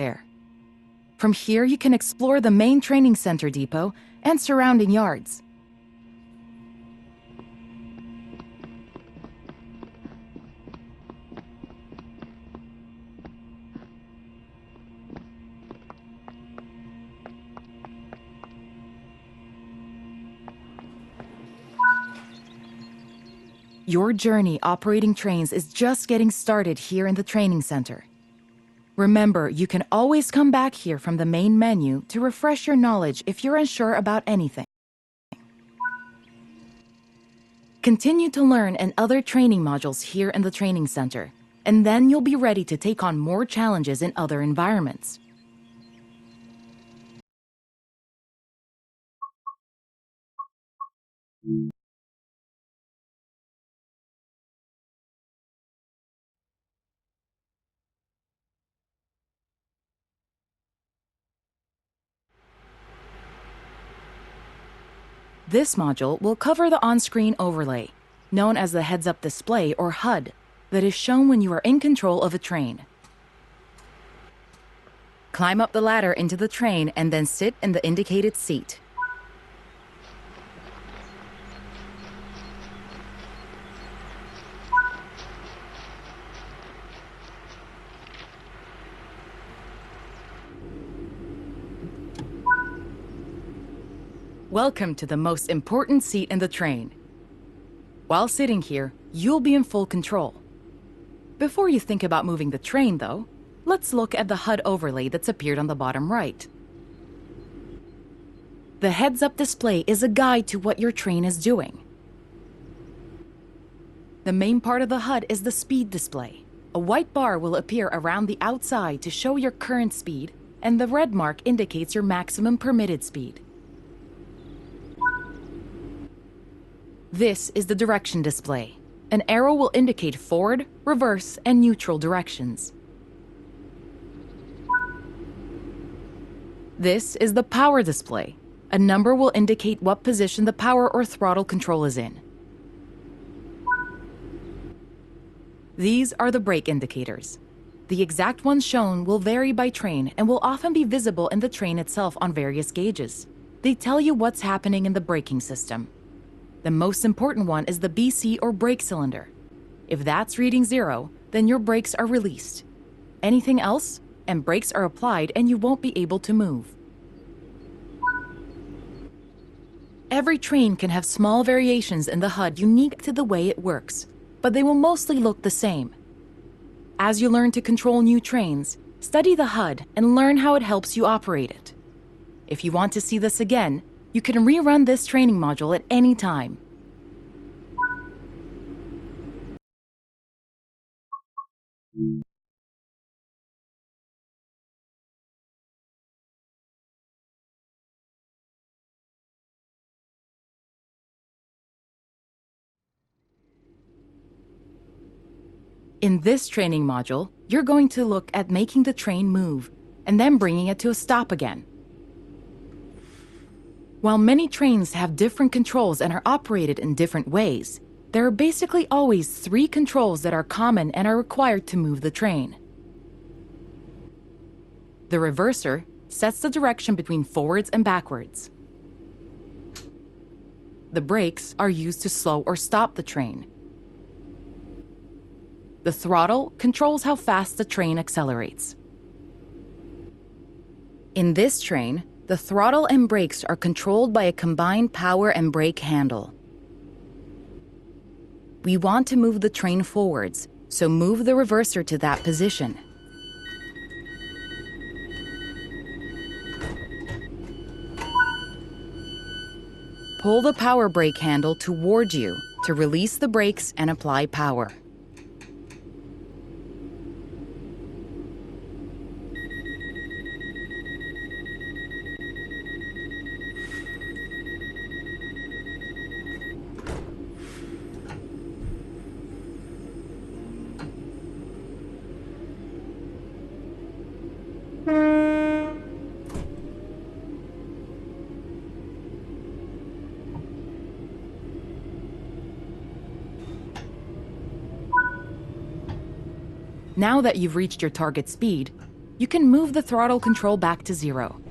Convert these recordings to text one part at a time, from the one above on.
there. From here, you can explore the main training center depot and surrounding yards. Your journey operating trains is just getting started here in the training center. Remember, you can always come back here from the main menu to refresh your knowledge if you're unsure about anything. Continue to learn in other training modules here in the training center, and then you'll be ready to take on more challenges in other environments. This module will cover the on-screen overlay, known as the heads-up display or HUD, that is shown when you are in control of a train. Climb up the ladder into the train and then sit in the indicated seat. Welcome to the most important seat in the train. While sitting here, you'll be in full control. Before you think about moving the train, though, let's look at the HUD overlay that's appeared on the bottom right. The heads-up display is a guide to what your train is doing. The main part of the HUD is the speed display. A white bar will appear around the outside to show your current speed, and the red mark indicates your maximum permitted speed. This is the direction display. An arrow will indicate forward, reverse, and neutral directions. This is the power display. A number will indicate what position the power or throttle control is in. These are the brake indicators. The exact ones shown will vary by train and will often be visible in the train itself on various gauges. They tell you what's happening in the braking system. The most important one is the BC or brake cylinder. If that's reading 0, then your brakes are released. Anything else, and brakes are applied and you won't be able to move. Every train can have small variations in the HUD unique to the way it works, but they will mostly look the same. As you learn to control new trains, study the HUD and learn how it helps you operate it. If you want to see this again, you can rerun this training module at any time. In this training module, you're going to look at making the train move and then bringing it to a stop again. While many trains have different controls and are operated in different ways, there are basically always 3 controls that are common and are required to move the train. The reverser sets the direction between forwards and backwards. The brakes are used to slow or stop the train. The throttle controls how fast the train accelerates. In this train, the throttle and brakes are controlled by a combined power and brake handle. We want to move the train forwards, so move the reverser to that position. Pull the power brake handle toward you to release the brakes and apply power. Now that you've reached your target speed, You can move the throttle control back to 0.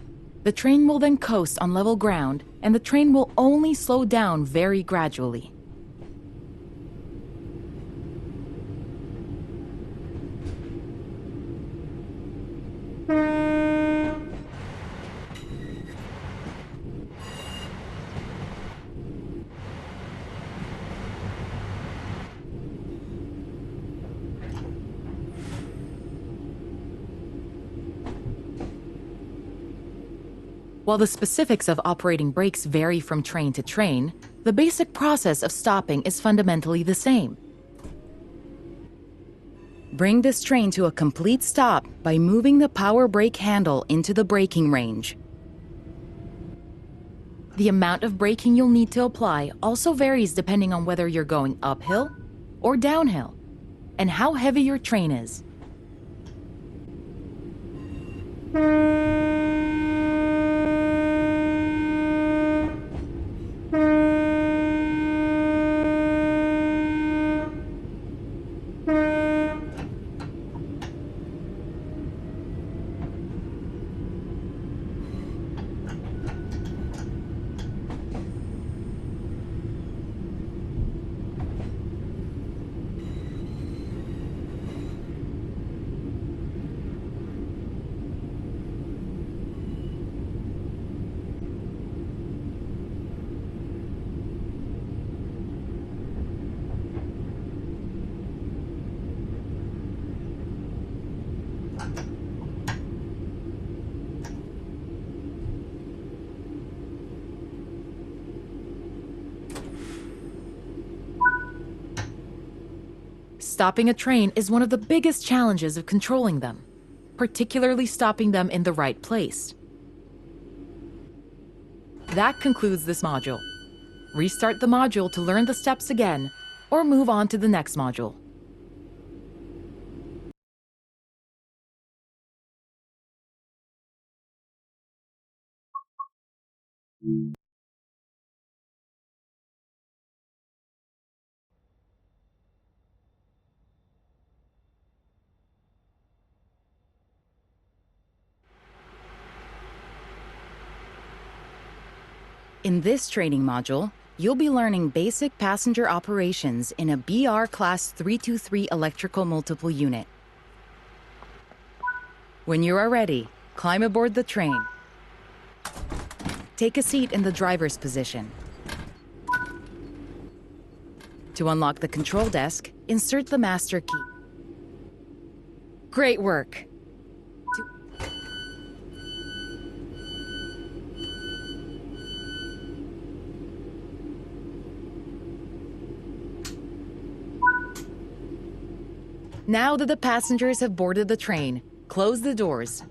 The train will then coast on level ground, and the train will only slow down very gradually. While the specifics of operating brakes vary from train to train, the basic process of stopping is fundamentally the same. Bring this train to a complete stop by moving the power brake handle into the braking range. The amount of braking you'll need to apply also varies depending on whether you're going uphill or downhill, and how heavy your train is. Stopping a train is one of the biggest challenges of controlling them, particularly stopping them in the right place. That concludes this module. Restart the module to learn the steps again, or move on to the next module. In this training module, you'll be learning basic passenger operations in a BR Class 323 electrical multiple unit. When you are ready, climb aboard the train. Take a seat in the driver's position. To unlock the control desk, insert the master key. Great work! Now that the passengers have boarded the train, close the doors.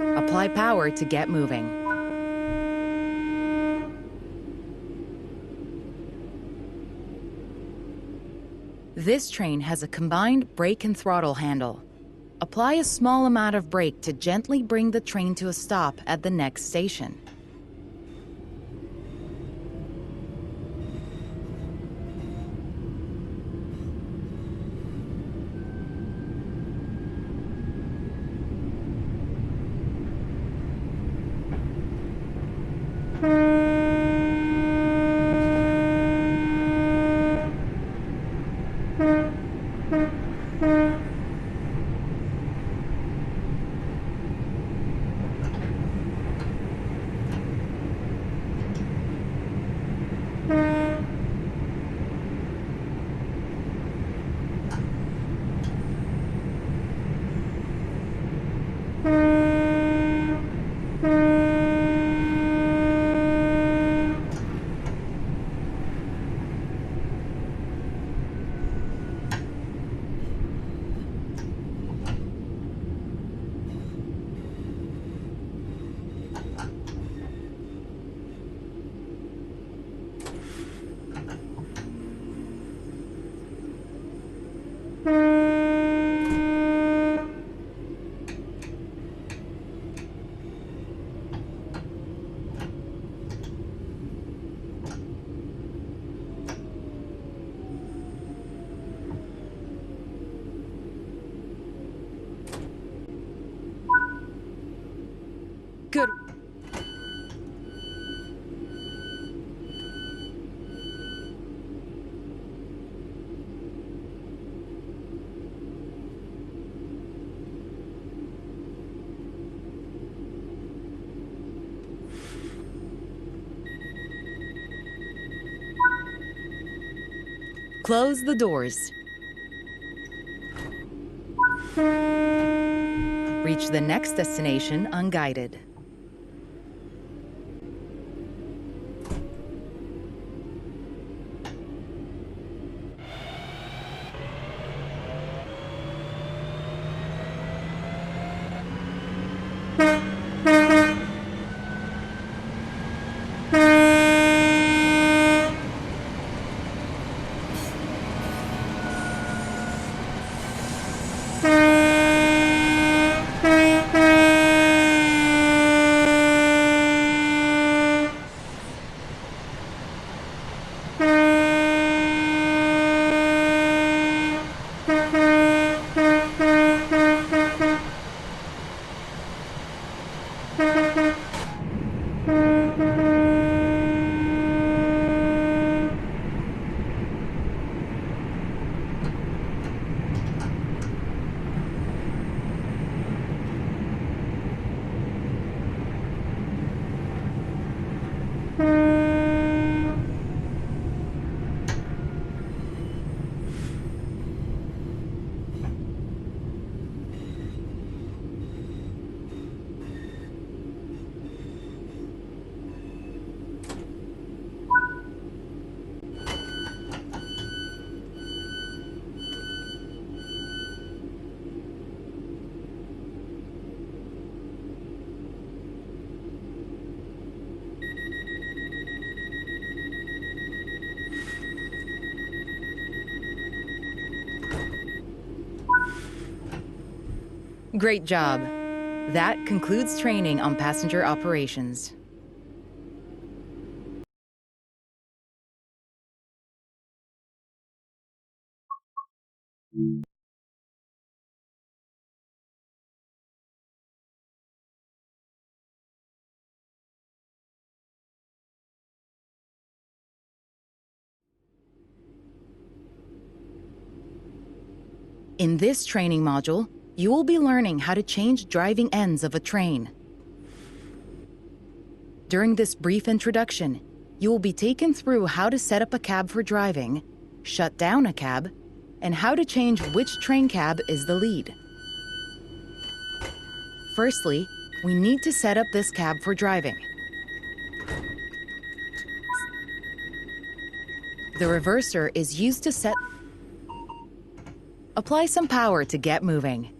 Apply power to get moving. This train has a combined brake and throttle handle. Apply a small amount of brake to gently bring the train to a stop at the next station. Close the doors. Reach the next destination unguided. Great job. That concludes training on passenger operations. In this training module, you will be learning how to change driving ends of a train. During this brief introduction, you will be taken through how to set up a cab for driving, shut down a cab, and how to change which train cab is the lead. Firstly, we need to set up this cab for driving. The reverser is used to set. Apply some power to get moving.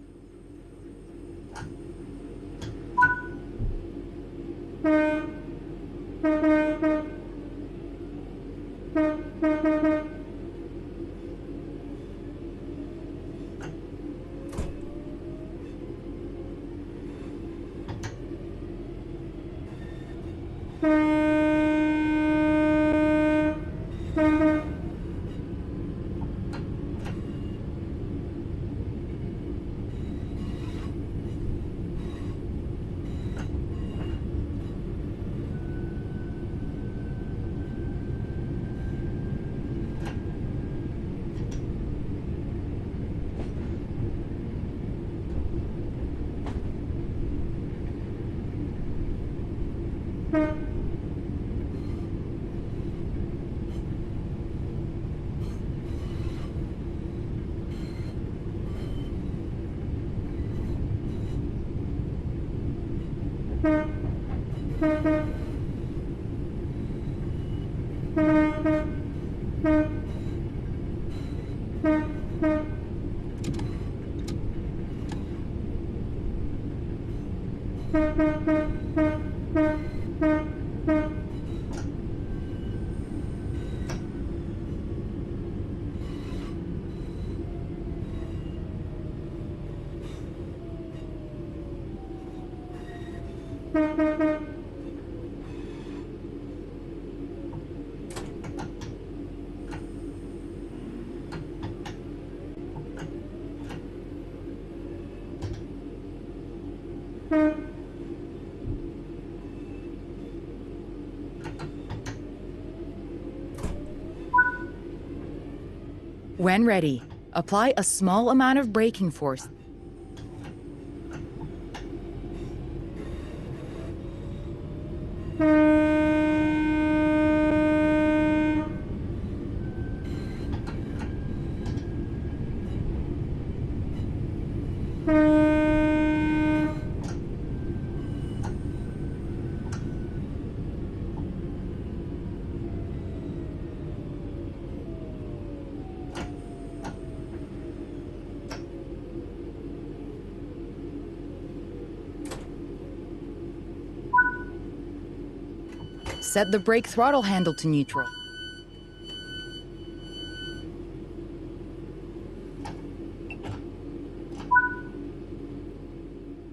When ready, apply a small amount of braking force. Set the brake throttle handle to neutral.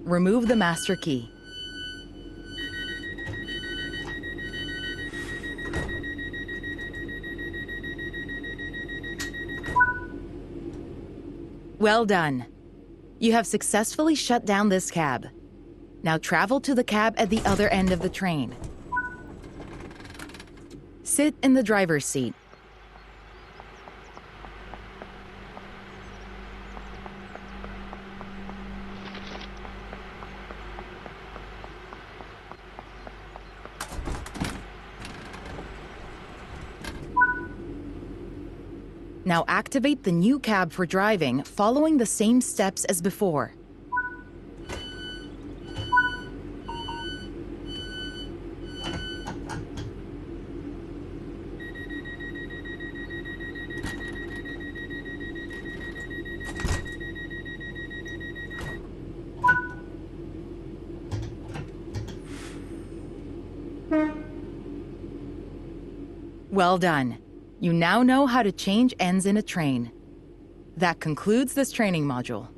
Remove the master key. Well done. You have successfully shut down this cab. Now travel to the cab at the other end of the train. Sit in the driver's seat. Now activate the new cab for driving, following the same steps as before. Well done. You now know how to change ends in a train. That concludes this training module.